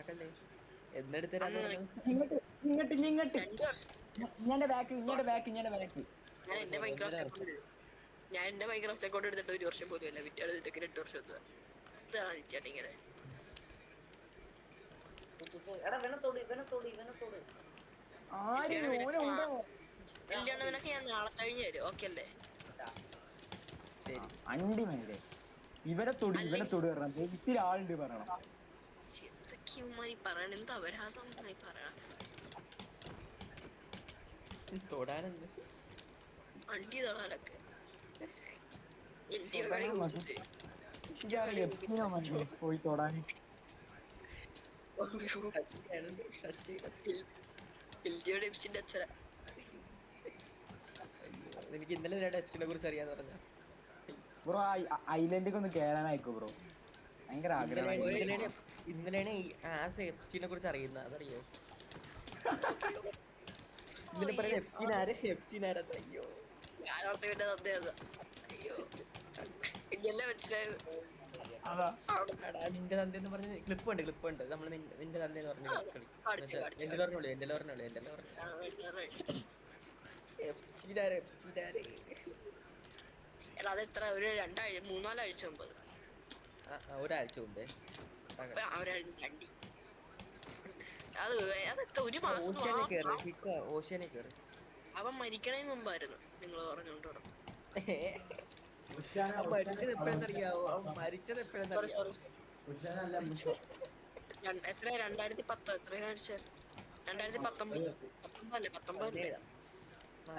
ഇതാക്കണ്ടേ? എന്നെടുത്തരാന്ന് അന്ന് പറഞ്ഞത്? ഇങ്ങോട്ട് ഇങ്ങോട്ട് ഇങ്ങോട്ട് 2 വർഷം ഇങ്ങടെ ബാക്ക് ഇങ്ങടെ ബാക്ക് ഇങ്ങടെ ബാക്ക്. ഞാൻ എന്റെ സോറി, ഒന്നര മൈക്രോസോഫ്റ്റ് വർഷം. അക്കൗണ്ട് ഞാൻ എന്റെ മൈക്രോസോഫ്റ്റ് അക്കൗണ്ട് എടുത്തിട്ട് 1 വർഷം പോലും അല്ല. വിറ്റാണ് ഇതൊക്കെ 2 വർഷം എത്തുക. ഇതാണ് ചേട്ടാ ഇങ്ങനെ. എടാ ഇവനത്തോട് ആര് ഓനുണ്ടോ? നിനക്ക് ഞാൻ നാളെ കഴിഞ്ഞ് തരും. ഓക്കെ അല്ലേ? ശരി. അണ്ടി മയിലേ ഇവനെ തൊടി പറയണം. ഇത്തിരി ആളുണ്ട് പറയണം. എന്തൊക്കെ ഇവന്മാരി പറയണ? എന്താ അപരാധമായി പറയണ? തൊടാനെന്ത്? അണ്ടി തൊടാനൊക്കെ തൊടാൻ മതി. ഇതാണ് എപ്പിനോ മതി പോയി തൊടാന്. അച്ഛന എനിക്ക് ഇന്നലെ 2 എഫ്സിനെ കുറിച്ച് അറിയാന്ന് പറഞ്ഞ ബ്രോ ഐലൻഡിലേക്ക് ഒന്ന് കേറാനായിക്കോ ബ്രോ. ഭയങ്കര ആഗ്രഹമായി. ഇന്നലെയാണ് ഈ ആസ് എഫ്സ്റ്റീനെ കുറിച്ച് അറിയുന്നത്. അതറിയോ? ഇന്നലെ പറയുന്ന എഫ്സ്റ്റീൻ ആരാ? അയ്യോ, ഞാനോർത്ത് പിന്നെ തന്നെയാ. അയ്യോ ഇന്നല്ലേ മനസ്സിലായത്. അതാ എടാ, നിന്റെ തന്ത എന്ന് പറഞ്ഞ ക്ലിപ്പ് ഉണ്ട്. നമ്മൾ നിന്റെ തന്ത എന്ന് പറഞ്ഞ കളി. എന്റെ പറഞ്ഞോളൂ. എടാ അതെത്ര ഒരു 2-3-4 ആഴ്ച മുമ്പ്. ഒരാഴ്ച മുമ്പേ അണ്ടി അതെത്ര 1 മാസം. ഓഷ്യാനെ കേറി. അവൻ മരിക്കണേന് മുമ്പായിരുന്നു നിങ്ങൾ പറഞ്ഞോണ്ടോ. മരിച്ചത് എപ്പോഴെന്നറിയാവോ? മരിച്ചത് എപ്പോഴെന്നറിയാവോ? എത്ര 2010 എത്ര കാണിച്ച 2019 അല്ലേ 19